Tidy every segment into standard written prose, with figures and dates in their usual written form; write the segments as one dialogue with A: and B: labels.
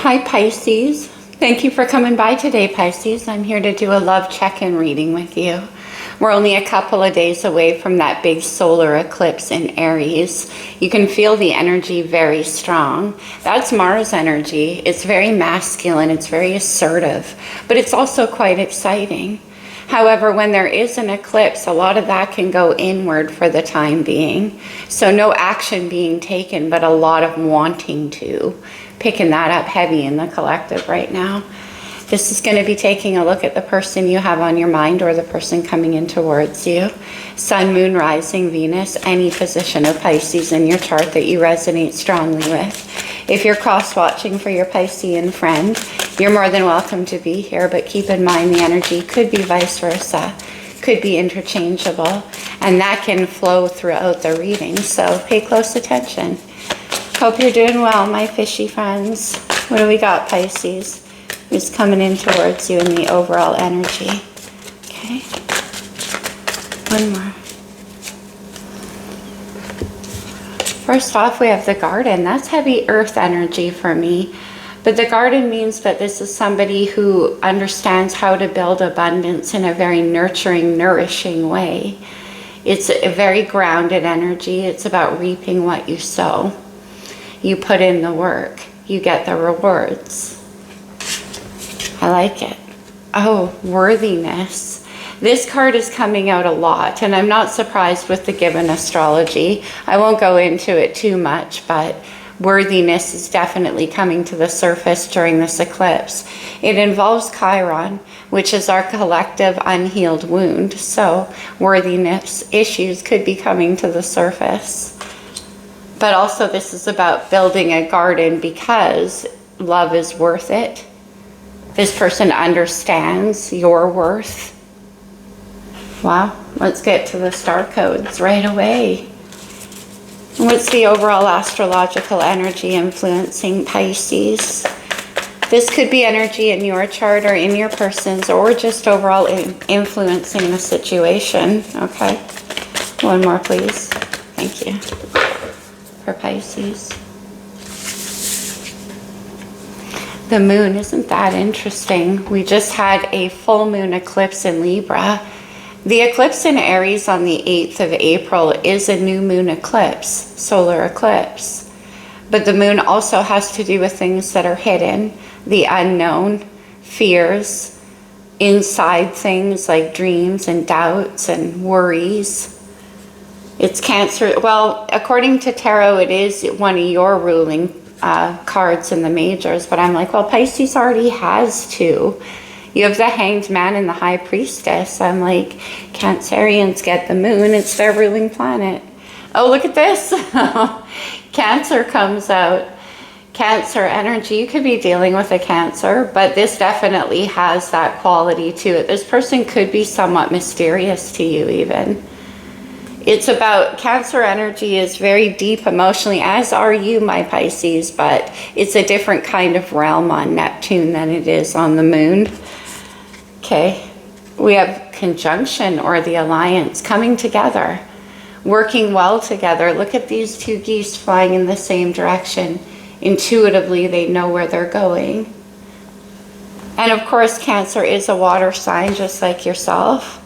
A: Hi Pisces, thank you for coming by today Pisces. I'm here to do a love check-in reading with you. We're only a couple of days away from that big solar eclipse in Aries. You can feel the energy very strong. That's Mars energy. It's very masculine, it's very assertive, but it's also quite exciting. However, when there is an eclipse, a lot of that can go inward for the time being. So no action being taken, but a lot of wanting to. Picking that up heavy in the collective right now. This is going to be taking a look at the person you have on your mind or the person coming in towards you. Sun, Moon, Rising, Venus, any position of Pisces in your chart that you resonate strongly with. If you're cross-watching for your Piscean friend, you're more than welcome to be here, but keep in mind the energy could be vice versa, could be interchangeable, and that can flow throughout the reading, so pay close attention. Hope you're doing well, my fishy friends. What do we got, Pisces? Who's coming in towards you in the overall energy? Okay. One more. First off, we have the garden. That's heavy earth energy for me. But the garden means that this is somebody who understands how to build abundance in a very nurturing, nourishing way. It's a very grounded energy. It's about reaping what you sow. You put in the work, you get the rewards. I like it. Oh, worthiness. This card is coming out a lot, and I'm not surprised with the given astrology. I won't go into it too much, but worthiness is definitely coming to the surface during this eclipse. It involves Chiron, which is our collective unhealed wound. So worthiness issues could be coming to the surface. But also this is about building a garden because love is worth it. This person understands your worth. Wow, let's get to the star codes right away. What's the overall astrological energy influencing Pisces? This could be energy in your chart or in your person's or just overall influencing the situation. Okay, one more please. Thank you. For Pisces. The moon, isn't that interesting? We just had a full moon eclipse in Libra. The eclipse in Aries on the 8th of April is a new moon eclipse, solar eclipse. But the moon also has to do with things that are hidden, the unknown, fears, inside things like dreams and doubts and worries. It's Cancer. Well, according to tarot, it is one of your ruling cards in the majors. But I'm like, well, Pisces already has two. You have the Hanged Man and the High Priestess. I'm like, Cancerians get the moon. It's their ruling planet. Oh, look at this. Cancer comes out. Cancer energy. You could be dealing with a Cancer, but this definitely has that quality to it. This person could be somewhat mysterious to you even. It's about Cancer energy is very deep emotionally, as are you, my Pisces, but it's a different kind of realm on Neptune than it is on the moon. Okay, we have conjunction or the alliance coming together, working well together. Look at these two geese flying in the same direction. Intuitively, they know where they're going. And of course, Cancer is a water sign just like yourself.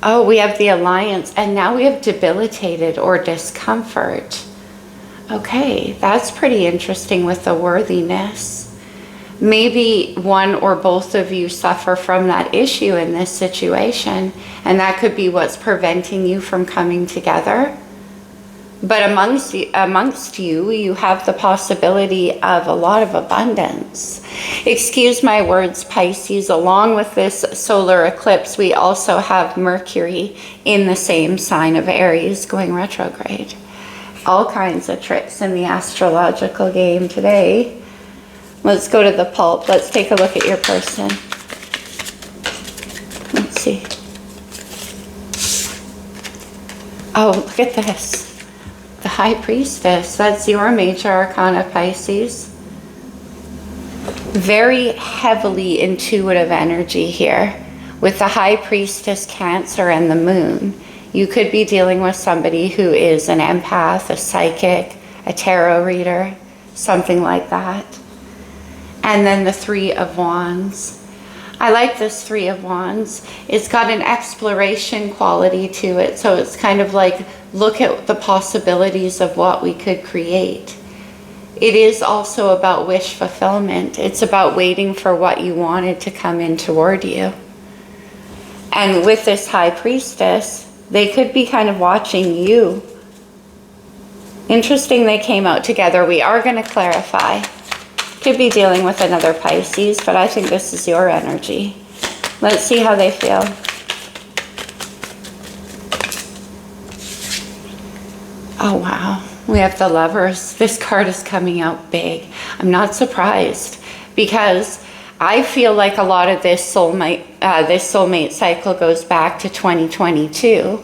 A: Oh, we have the alliance, and now we have debilitated or discomfort. Okay, that's pretty interesting with the worthiness. Maybe one or both of you suffer from that issue in this situation, and that could be what's preventing you from coming together. But amongst you, you have the possibility of a lot of abundance. Excuse my words, Pisces. Along with this solar eclipse, we also have Mercury in the same sign of Aries going retrograde. All kinds of tricks in the astrological game today. Let's go to the pulp. Let's take a look at your person. Let's see. Oh, look at this. The High Priestess, that's your major arcana, Pisces. Very heavily intuitive energy here with the High Priestess, Cancer, and the Moon. You could be dealing with somebody who is an empath, a psychic, a tarot reader, something like that. And then the Three of Wands. I like this Three of Wands. It's got an exploration quality to it. So it's kind of like, look at the possibilities of what we could create. It is also about wish fulfillment. It's about waiting for what you wanted to come in toward you. And with this High Priestess, they could be kind of watching you. Interesting they came out together. We are going to clarify. Could be dealing with another Pisces, but I think this is your energy. Let's see how they feel. Oh, wow. We have the Lovers. This card is coming out big. I'm not surprised because I feel like a lot of this soulmate cycle goes back to 2022.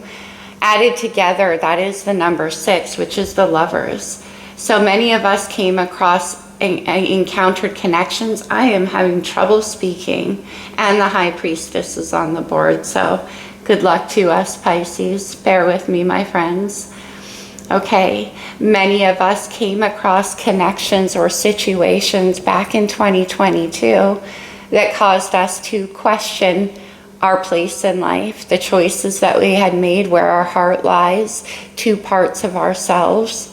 A: Added together, that is the number 6, which is the Lovers. So many of us came across and encountered connections. I am having trouble speaking, and the High Priestess is on the board. So good luck to us, Pisces. Bear with me, my friends. Okay, many of us came across connections or situations back in 2022 that caused us to question our place in life, the choices that we had made, where our heart lies, 2 parts of ourselves.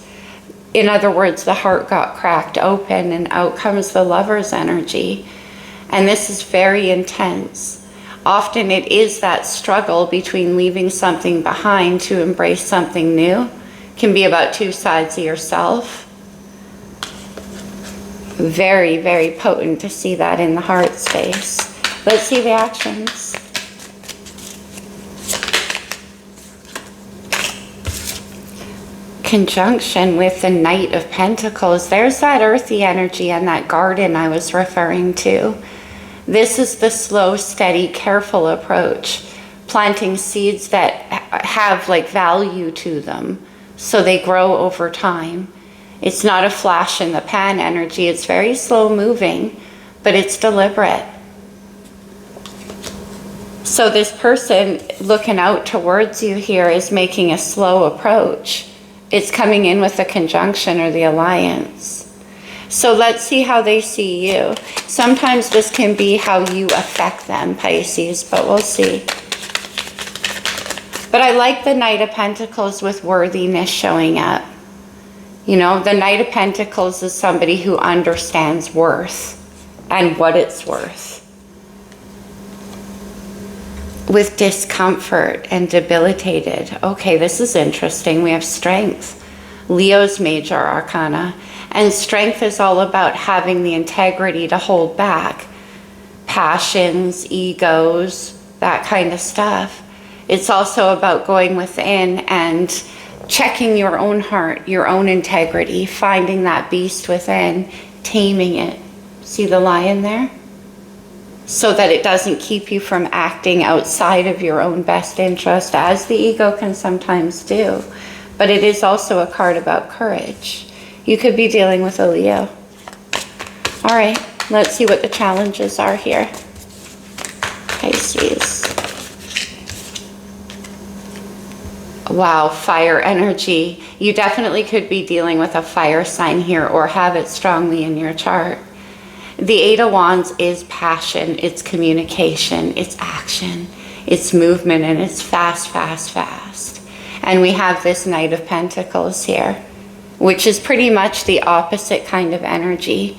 A: In other words, the heart got cracked open and out comes the Lover's energy. And this is very intense. Often it is that struggle between leaving something behind to embrace something new. Can be about 2 sides of yourself. Very, very potent to see that in the heart space. Let's see the actions. Conjunction with the Knight of Pentacles. There's that earthy energy and that garden I was referring to. This is the slow, steady, careful approach. Planting seeds that have like value to them. So they grow over time. It's not a flash in the pan energy. It's very slow moving, but it's deliberate. So this person looking out towards you here is making a slow approach. It's coming in with the conjunction or the alliance. So let's see how they see you. Sometimes this can be how you affect them, Pisces, but we'll see. But I like the Knight of Pentacles with worthiness showing up. You know, the Knight of Pentacles is somebody who understands worth and what it's worth. With discomfort and debilitated. Okay, this is interesting. We have strength. Leo's major arcana. And strength is all about having the integrity to hold back. Passions, egos, that kind of stuff. It's also about going within and checking your own heart, your own integrity, finding that beast within, taming it. See the lion there? So that it doesn't keep you from acting outside of your own best interest, as the ego can sometimes do. But it is also a card about courage. You could be dealing with a Leo. All right, let's see what the challenges are here. Pisces. Wow, fire energy. You definitely could be dealing with a fire sign here or have it strongly in your chart. The 8 of Wands is passion, it's communication, it's action, it's movement, and it's fast, fast, fast. And we have this Knight of Pentacles here, which is pretty much the opposite kind of energy.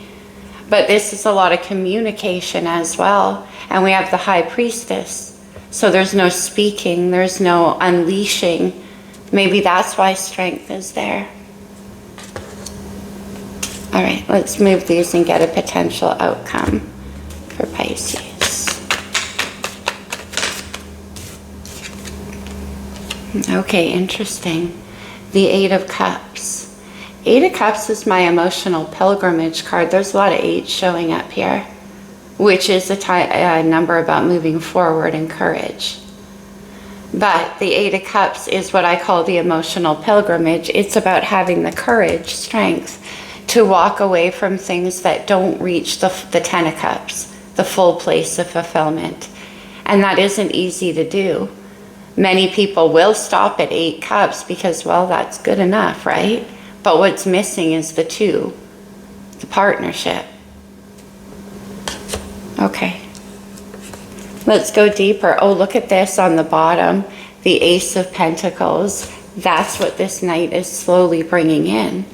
A: But this is a lot of communication as well. And we have the High Priestess. So there's no speaking, there's no unleashing. Maybe that's why strength is there. All right, let's move these and get a potential outcome for Pisces. Okay, interesting. The 8 of Cups. 8 of Cups is my emotional pilgrimage card. There's a lot of 8 showing up here, which is a number about moving forward and courage. But the 8 of Cups is what I call the emotional pilgrimage. It's about having the courage, strength, to walk away from things that don't reach the 10 of Cups, the full place of fulfillment. And that isn't easy to do. Many people will stop at 8 cups because, well, that's good enough, right? But what's missing is the 2, the partnership. Okay. Let's go deeper. Oh, look at this on the bottom. The Ace of Pentacles. That's what this Knight is slowly bringing in.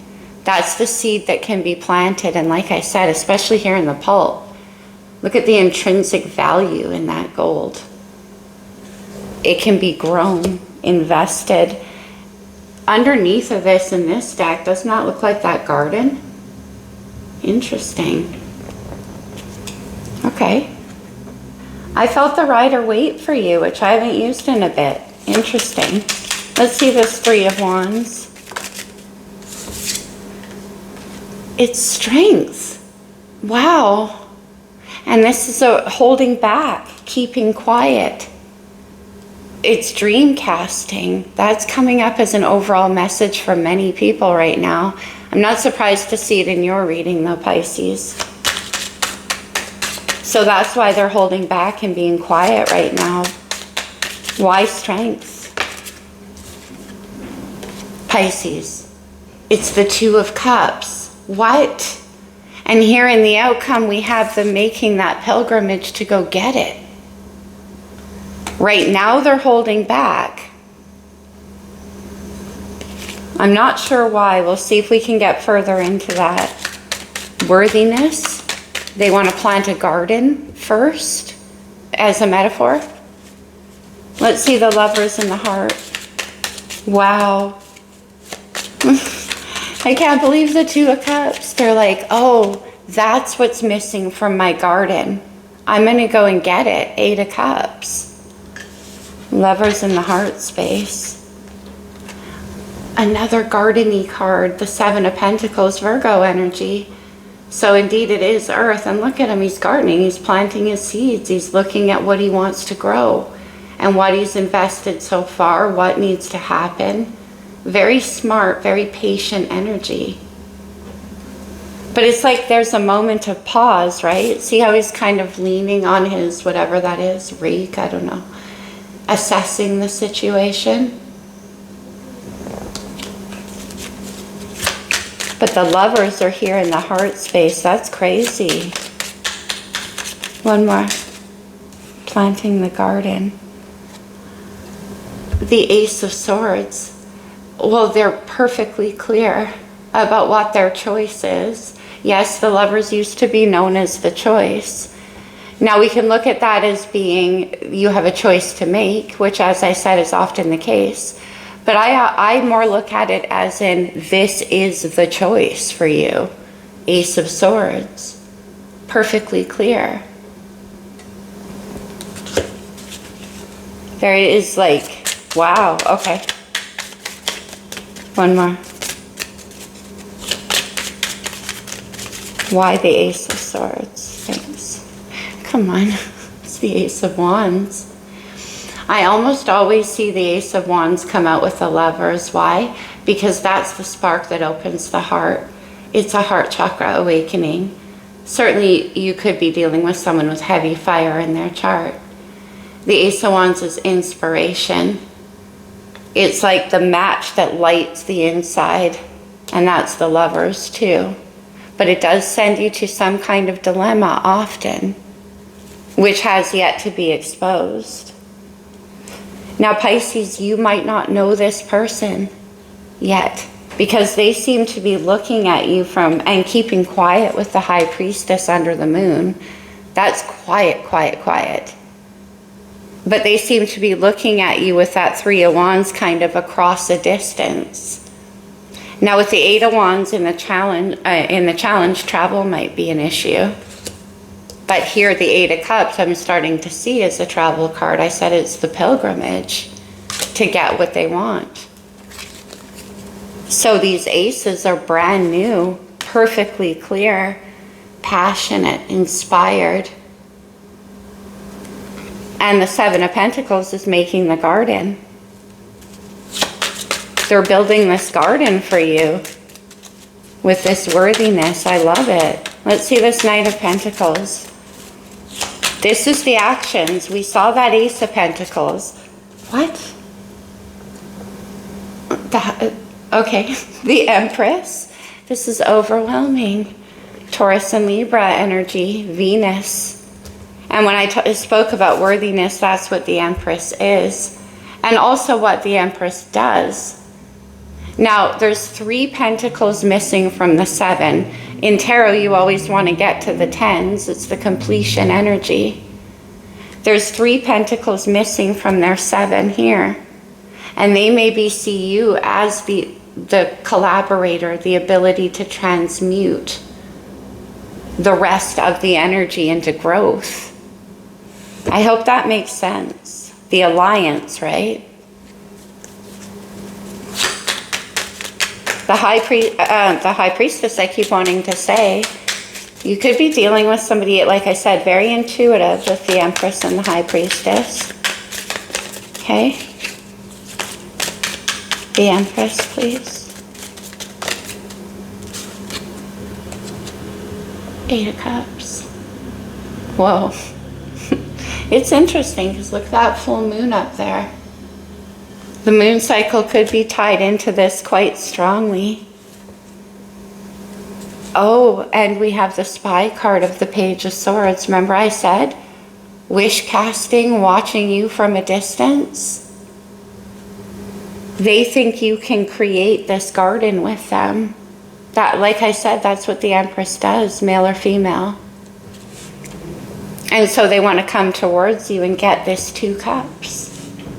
A: That's the seed that can be planted. And like I said, especially here in the pulp, look at the intrinsic value in that gold. It can be grown, invested. Underneath of this in this deck, does not look like that garden. Interesting. Okay. I felt the Rider-Waite for you, which I haven't used in a bit. Interesting. Let's see this Three of Wands. It's strength. Wow. And this is a holding back, keeping quiet. It's dream casting. That's coming up as an overall message for many people right now. I'm not surprised to see it in your reading though, Pisces. So that's why they're holding back and being quiet right now. Why strength? Pisces. It's the Two of Cups. What? And here in the outcome, we have them making that pilgrimage to go get it. Right now, they're holding back. I'm not sure why. We'll see if we can get further into that. Worthiness. They want to plant a garden first, as a metaphor. Let's see the Lovers in the heart. Wow. I can't believe the Two of Cups. They're like, oh, that's what's missing from my garden. I'm going to go and get it. Eight of Cups. Lovers in the heart space. Another garden-y card, the Seven of Pentacles, Virgo energy. So indeed it is earth. And look at him, he's gardening, he's planting his seeds. He's looking at what he wants to grow and what he's invested so far, what needs to happen. Very smart, very patient energy. But it's like there's a moment of pause, right? See how he's kind of leaning on his, whatever that is, rake, I don't know. Assessing the situation. But the Lovers are here in the heart space. That's crazy. One more. Planting the garden. The Ace of Swords. Well, they're perfectly clear about what their choice is. Yes, the Lovers used to be known as the choice. Now we can look at that as being, you have a choice to make, which as I said is often the case. But I more look at it as in, this is the choice for you. Ace of Swords. Perfectly clear. There it is, like, wow, okay. One more. Why the Ace of Swords? Thanks. Come on. It's the Ace of Wands. I almost always see the Ace of Wands come out with the Lovers. Why? Because that's the spark that opens the heart. It's a heart chakra awakening. Certainly you could be dealing with someone with heavy fire in their chart. The Ace of Wands is inspiration. It's like the match that lights the inside, and that's the Lovers too. But it does send you to some kind of dilemma often, which has yet to be exposed. Now, Pisces, you might not know this person yet because they seem to be looking at you from and keeping quiet with the High Priestess under the moon. That's quiet, quiet, quiet. But they seem to be looking at you with that Three of Wands kind of across a distance. Now, with the Eight of Wands in the challenge, travel might be an issue. But here, the Eight of Cups, I'm starting to see as a travel card. I said it's the pilgrimage to get what they want. So these aces are brand new, perfectly clear, passionate, inspired. And the Seven of Pentacles is making the garden. They're building this garden for you with this worthiness. I love it. Let's see this Knight of Pentacles. This is the actions. We saw that Ace of Pentacles. What? Okay. The Empress. This is overwhelming. Taurus and Libra energy. Venus. And when I spoke about worthiness, that's what the Empress is. And also what the Empress does. Now, there's 3 pentacles missing from the 7. In tarot, you always want to get to the 10s. It's the completion energy. There's 3 pentacles missing from their 7 here. And they maybe see you as the collaborator, the ability to transmute the rest of the energy into growth. I hope that makes sense. The alliance, right? The high priestess, I keep wanting to say, you could be dealing with somebody, like I said, very intuitive with the Empress and the high priestess. Okay. The Empress, please. 8 of Cups. Whoa. It's interesting because look at that full moon up there. The moon cycle could be tied into this quite strongly. Oh, and we have the spy card of the Page of Swords. Remember I said, wish casting, watching you from a distance. They think you can create this garden with them. That, like I said, that's what the Empress does, male or female. And so they want to come towards you and get this 2 cups.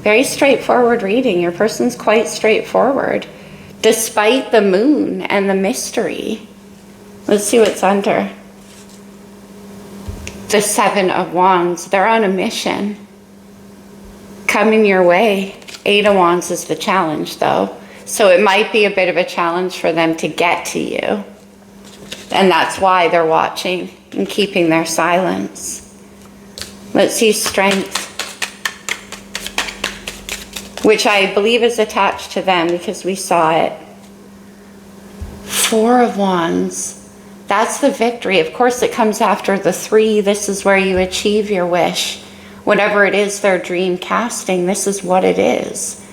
A: Very straightforward reading. Your person's quite straightforward, despite the moon and the mystery. Let's see what's under. The 7 of Wands. They're on a mission. Coming your way. 8 of Wands is the challenge, though. So it might be a bit of a challenge for them to get to you. And that's why they're watching and keeping their silence. Let's see strength, which I believe is attached to them because we saw it. 4 of Wands. That's the victory. Of course, it comes after the 3. This is where you achieve your wish. Whatever it is they're dream casting, this is what it is.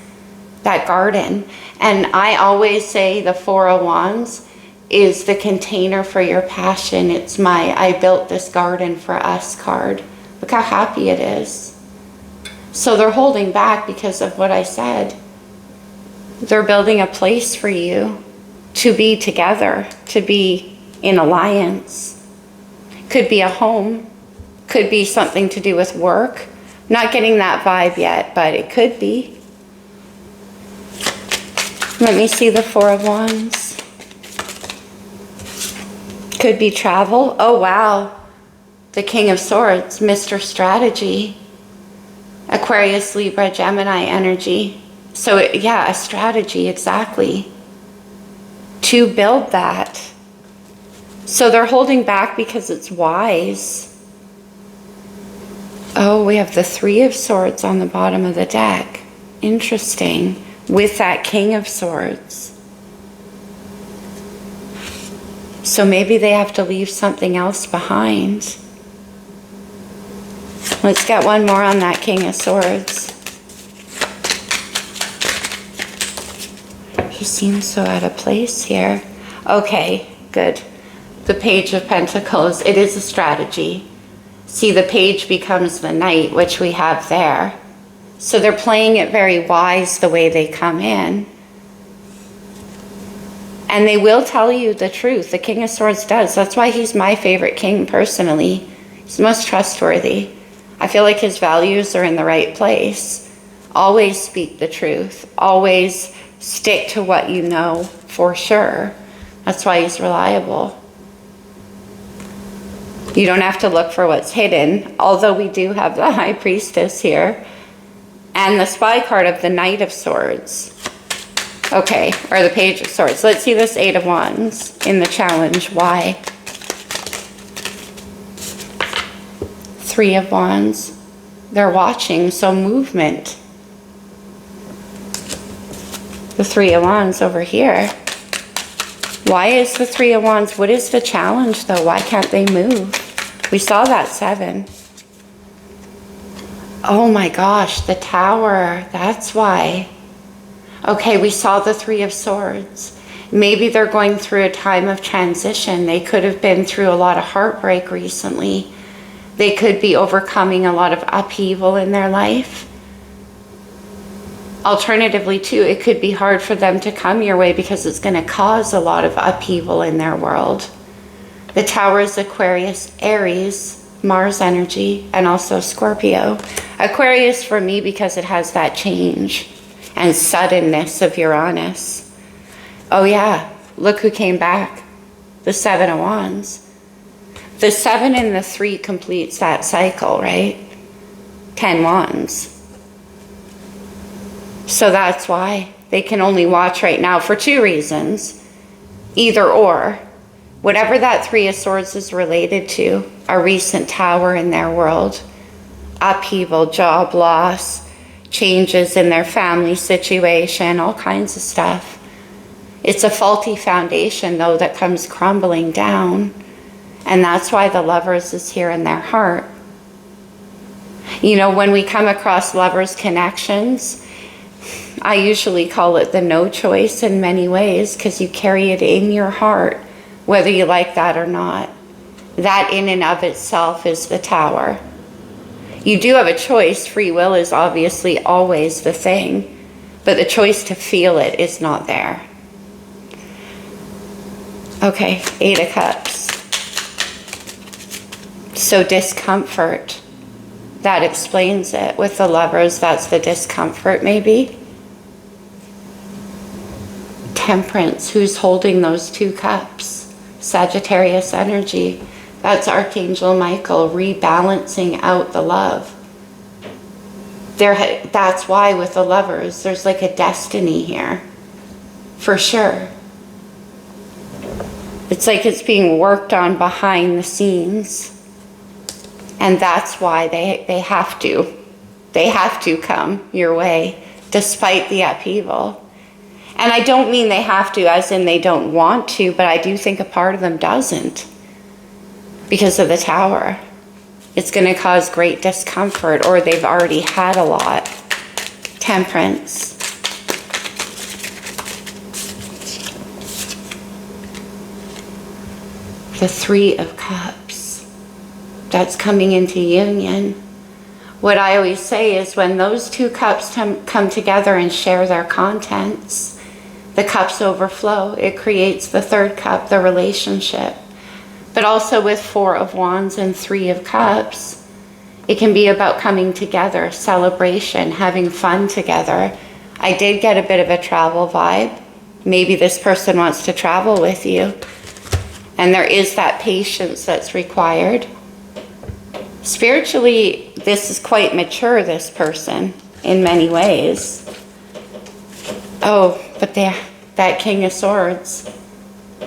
A: That garden. And I always say the 4 of Wands is the container for your passion. It's my I built this garden for us card. Look how happy it is. So they're holding back because of what I said. They're building a place for you to be together, to be in alliance. Could be a home. Could be something to do with work. Not getting that vibe yet, but it could be. Let me see the 4 of Wands. Could be travel. Oh, wow. The King of Swords, Mr. Strategy. Aquarius, Libra, Gemini energy. So, yeah, a strategy, exactly. To build that. So they're holding back because it's wise. Oh, we have the 3 of Swords on the bottom of the deck. Interesting. With that King of Swords. So maybe they have to leave something else behind. Let's get one more on that King of Swords. He seems so out of place here. Okay, good. The Page of Pentacles. It is a strategy. See, the page becomes the knight, which we have there. So they're playing it very wise the way they come in. And they will tell you the truth. The King of Swords does. That's why he's my favorite king personally. He's the most trustworthy. I feel like his values are in the right place. Always speak the truth. Always stick to what you know for sure. That's why he's reliable. You don't have to look for what's hidden, although we do have the High Priestess here. And the spy card of the Knight of Swords. Okay, or the Page of Swords. Let's see this 8 of Wands in the challenge. Why? 3 of Wands. They're watching, so movement. The 3 of Wands over here. Why is the 3 of Wands? What is the challenge, though? Why can't they move? We saw that 7. Oh my gosh, the Tower. That's why. Okay, we saw the 3 of Swords. Maybe they're going through a time of transition. They could have been through a lot of heartbreak recently. They could be overcoming a lot of upheaval in their life. Alternatively, too, it could be hard for them to come your way because it's going to cause a lot of upheaval in their world. The Tower is Aquarius, Aries, Mars energy, and also Scorpio. Aquarius for me because it has that change and suddenness of Uranus. Oh yeah, look who came back. The Seven of Wands. The 7 and the 3 completes that cycle, right? 10 Wands. So that's why they can only watch right now for 2 reasons. Either or. Whatever that 3 of Swords is related to, a recent tower in their world, upheaval, job loss, changes in their family situation, all kinds of stuff. It's a faulty foundation, though, that comes crumbling down. And that's why the Lovers is here in their heart. You know, when we come across Lovers connections, I usually call it the no choice in many ways, because you carry it in your heart, whether you like that or not. That in and of itself is the Tower. You do have a choice. Free will is obviously always the thing, but the choice to feel it is not there. Okay, 8 of Cups. So discomfort, that explains it. With the Lovers, that's the discomfort maybe. Temperance, who's holding those 2 cups? Sagittarius energy. That's Archangel Michael rebalancing out the love. That's why with the Lovers, there's like a destiny here. For sure. It's like it's being worked on behind the scenes. And that's why they have to. They have to come your way, despite the upheaval. And I don't mean they have to as in they don't want to, but I do think a part of them doesn't. Because of the Tower. It's going to cause great discomfort, or they've already had a lot. Temperance. The 3 of Cups. That's coming into union. What I always say is when those 2 cups come together and share their contents, the cups overflow. It creates the 3rd cup, the relationship. But also with 4 of Wands and 3 of Cups, it can be about coming together, celebration, having fun together. I did get a bit of a travel vibe. Maybe this person wants to travel with you. And there is that patience that's required. Spiritually, this is quite mature, this person, in many ways. Oh, but that King of Swords,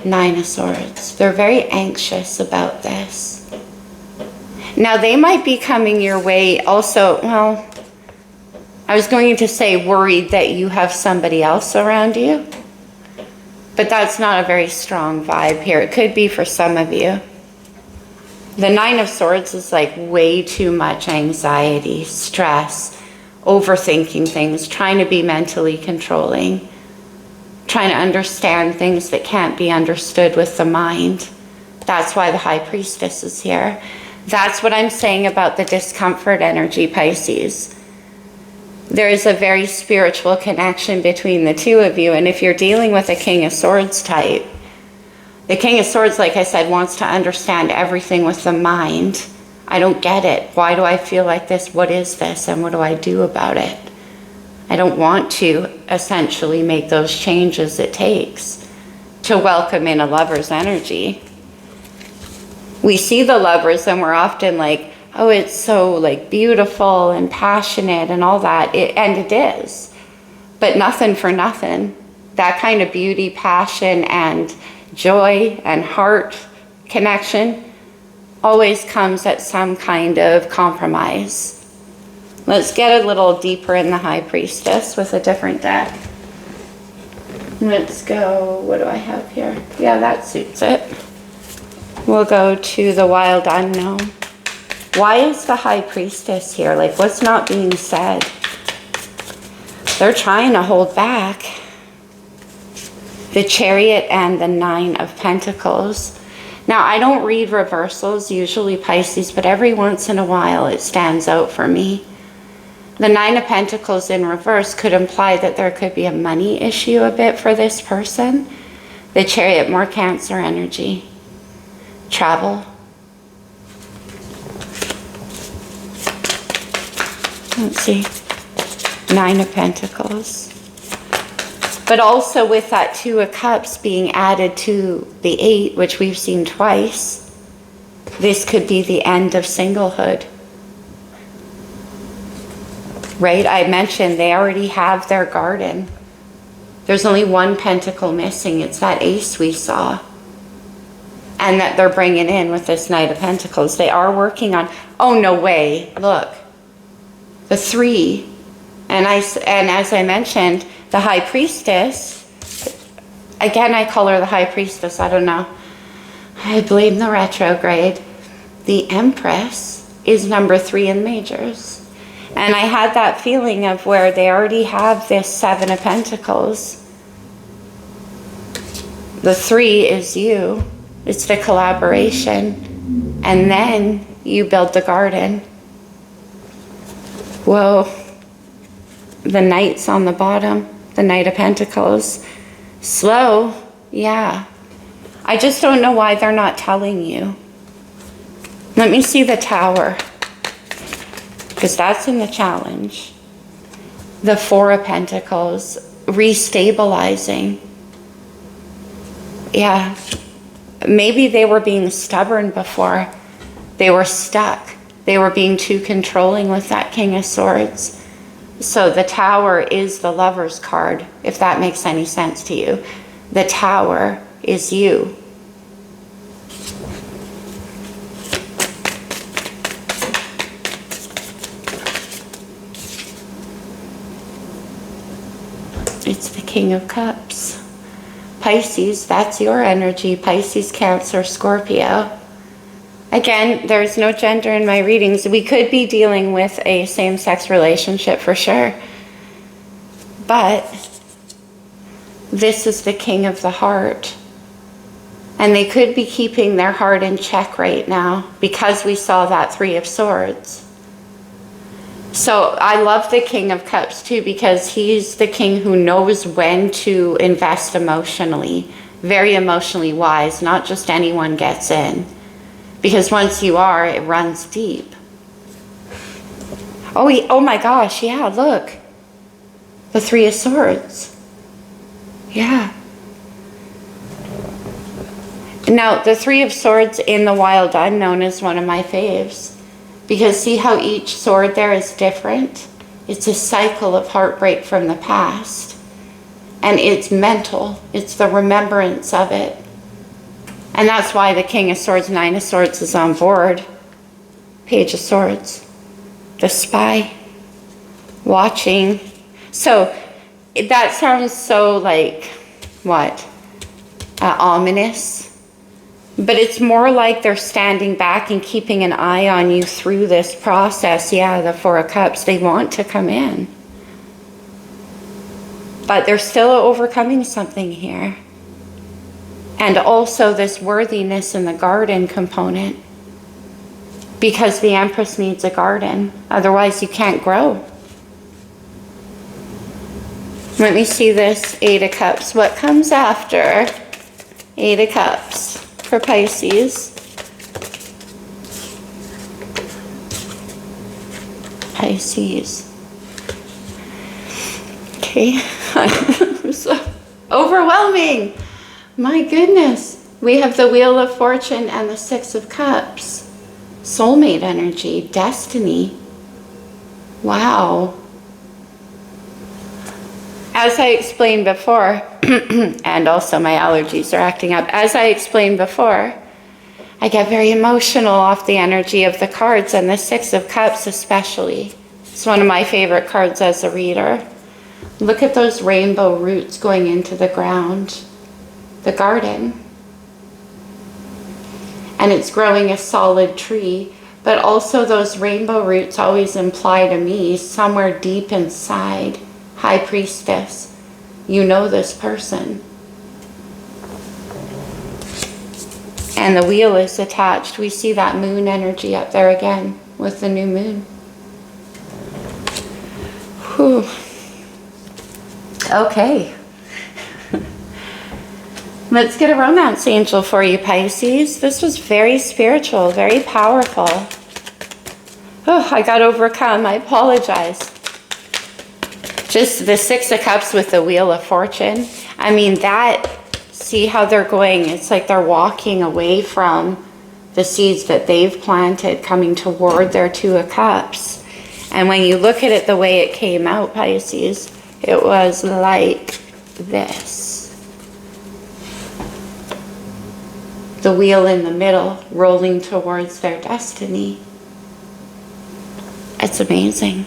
A: 9 of Swords. They're very anxious about this. Now, they might be coming your way also, well, I was going to say worried that you have somebody else around you. But that's not a very strong vibe here. It could be for some of you. The 9 of Swords is like way too much anxiety, stress, overthinking things, trying to be mentally controlling, trying to understand things that can't be understood with the mind. That's why the High Priestess is here. That's what I'm saying about the discomfort energy, Pisces. There is a very spiritual connection between the 2 of you. And if you're dealing with a King of Swords type, the King of Swords, like I said, wants to understand everything with the mind. I don't get it. Why do I feel like this? What is this? And what do I do about it? I don't want to essentially make those changes it takes to welcome in a Lover's energy. We see the Lovers and we're often like, oh, it's so like beautiful and passionate and all that. And it is. But nothing for nothing. That kind of beauty, passion, and joy and heart connection always comes at some kind of compromise. Let's get a little deeper in the High Priestess with a different deck. Let's go, what do I have here? Yeah, that suits it. We'll go to the Wild Unknown. Why is the High Priestess here? Like, what's not being said? They're trying to hold back. The Chariot and the 9 of Pentacles. Now, I don't read reversals, usually Pisces, but every once in a while it stands out for me. The Nine of Pentacles in reverse could imply that there could be a money issue a bit for this person. The Chariot, more Cancer energy. Travel. Let's see. Nine of Pentacles. But also with that Two of Cups being added to the Eight, which we've seen twice, this could be the end of singlehood. Right? I mentioned they already have their garden. There's only one pentacle missing. It's that Ace we saw. And that they're bringing in with this Knight of Pentacles. They are working on... Oh, no way. Look. The Three. And as I mentioned, the High Priestess. Again, I call her the High Priestess. I don't know. I blame the retrograde. The Empress is number 3 in majors. And I had that feeling of where they already have this Seven of Pentacles. The 3 is you. It's the collaboration. And then you build the garden. Whoa. The Knight's on the bottom. The Knight of Pentacles. Slow. Yeah. I just don't know why they're not telling you. Let me see the Tower. Because that's in the challenge. The Four of Pentacles, restabilizing. Yeah. Maybe they were being stubborn before. They were stuck. They were being too controlling with that King of Swords. So the Tower is the Lover's card, if that makes any sense to you. The Tower is you. It's the King of Cups. Pisces, that's your energy. Pisces, Cancer, Scorpio. Again, there's no gender in my readings. We could be dealing with a same-sex relationship for sure. But this is the King of the Heart. And they could be keeping their heart in check right now because we saw that Three of Swords. So I love the King of Cups too, because he's the king who knows when to invest emotionally, very emotionally wise, not just anyone gets in. Because once you are, it runs deep. Oh my gosh, yeah, look. The Three of Swords. Yeah. Now, the Three of Swords in the Wild Unknown is one of my faves. Because see how each sword there is different? It's a cycle of heartbreak from the past. And it's mental. It's the remembrance of it. And that's why the King of Swords, Nine of Swords is on board. Page of Swords. The Spy. Watching. So that sounds so like, what? Ominous. But it's more like they're standing back and keeping an eye on you through this process. Yeah, the Four of Cups, they want to come in. But they're still overcoming something here. And also this worthiness in the garden component. Because the Empress needs a garden. Otherwise you can't grow. Let me see this Eight of Cups. What comes after Eight of Cups? For Pisces. Pisces. Okay. So overwhelming. My goodness. We have the Wheel of Fortune and the Six of Cups. Soulmate energy. Destiny. Wow. As I explained before, and also my allergies are acting up. As I explained before, I get very emotional off the energy of the cards, and the Six of Cups especially. It's one of my favorite cards as a reader. Look at those rainbow roots going into the ground, the garden. And it's growing a solid tree, but also those rainbow roots always imply to me somewhere deep inside, High Priestess, you know this person. And the wheel is attached. We see that moon energy up there again with the new moon. Whew. Okay. Let's get a romance angel for you, Pisces. This was very spiritual, very powerful. Oh, I got overcome. I apologize. Just the Six of Cups with the Wheel of Fortune. I mean, that, see how they're going. It's like they're walking away from the seeds that they've planted, coming toward their Two of Cups. And when you look at it the way it came out, Pisces, it was like this. The wheel in the middle, rolling towards their destiny. It's amazing.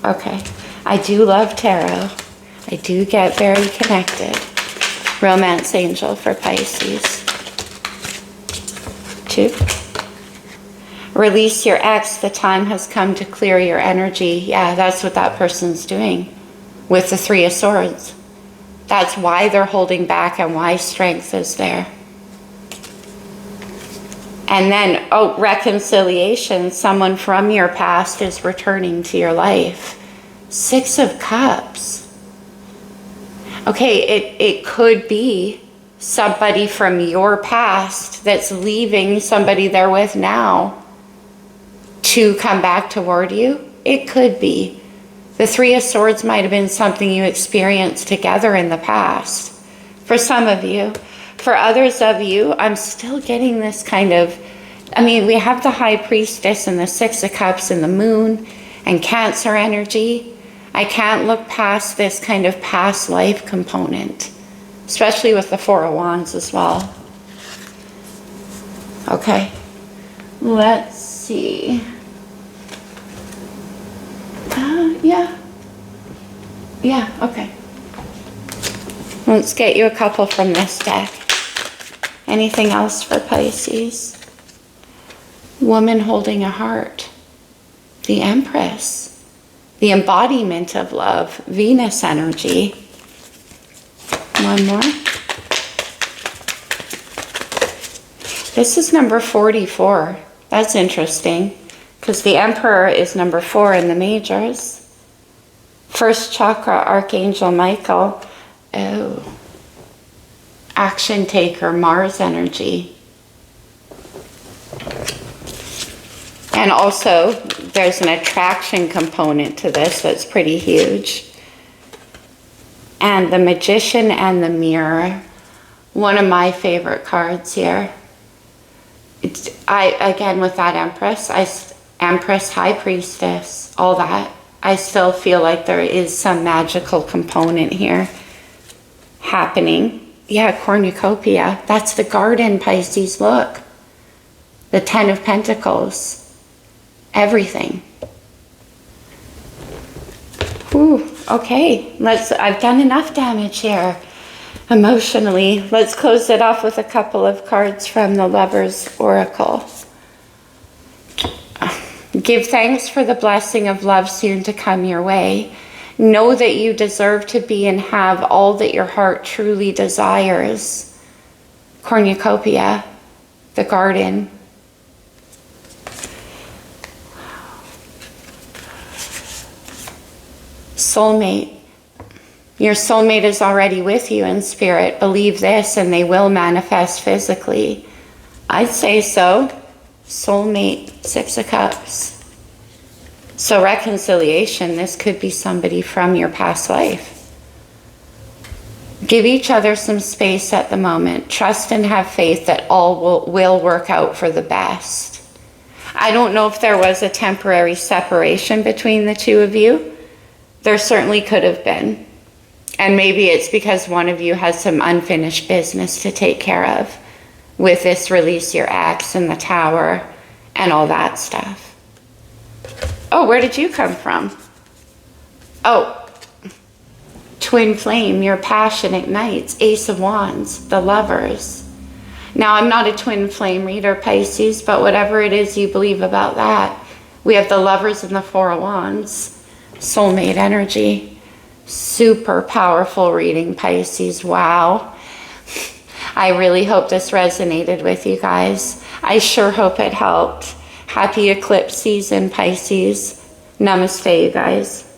A: Okay. I do love tarot. I do get very connected. Romance angel for Pisces. 2. Release your ex. The time has come to clear your energy. Yeah, that's what that person's doing with the Three of Swords. That's why they're holding back and why strength is there. And then, oh, reconciliation. Someone from your past is returning to your life. Six of Cups. Okay, it could be somebody from your past that's leaving somebody they're with now to come back toward you. It could be. The Three of Swords might have been something you experienced together in the past. For some of you. For others of you, I'm still getting this kind of, I mean, we have the High Priestess and the Six of Cups and the Moon and Cancer energy. I can't look past this kind of past life component, especially with the Four of Wands as well. Okay, let's see. Yeah, okay. Let's get you a couple from this deck. Anything else for Pisces? Woman holding a heart. The Empress. The embodiment of love. Venus energy. One more. This is number 44. That's interesting, because the Emperor is number 4 in the majors. First chakra, Archangel Michael. Oh. Action taker, Mars energy. And also, there's an attraction component to this that's pretty huge. And the Magician and the Mirror. One of my favorite cards here. Again, with that Empress, High Priestess, all that, I still feel like there is some magical component here happening. Yeah, cornucopia. That's the garden, Pisces. Look. The Ten of Pentacles. Everything. Ooh, okay. I've done enough damage here emotionally. Let's close it off with a couple of cards from the Lover's Oracle. Give thanks for the blessing of love soon to come your way. Know that you deserve to be and have all that your heart truly desires. Cornucopia, the garden. Soulmate. Your soulmate is already with you in spirit. Believe this and they will manifest physically. I'd say so. Soulmate, Six of Cups. So reconciliation, this could be somebody from your past life. Give each other some space at the moment. Trust and have faith that all will work out for the best. I don't know if there was a temporary separation between the two of you. There certainly could have been. And maybe it's because one of you has some unfinished business to take care of with this release your ex and the Tower and all that stuff. Oh, where did you come from? Oh, twin flame, your passion ignites. Ace of Wands, the Lovers. Now, I'm not a twin flame reader, Pisces, but whatever it is you believe about that, we have the Lovers and the Four of Wands. Soulmate energy. Super powerful reading, Pisces. Wow. I really hope this resonated with you guys. I sure hope it helped. Happy eclipse season, Pisces. Namaste, you guys.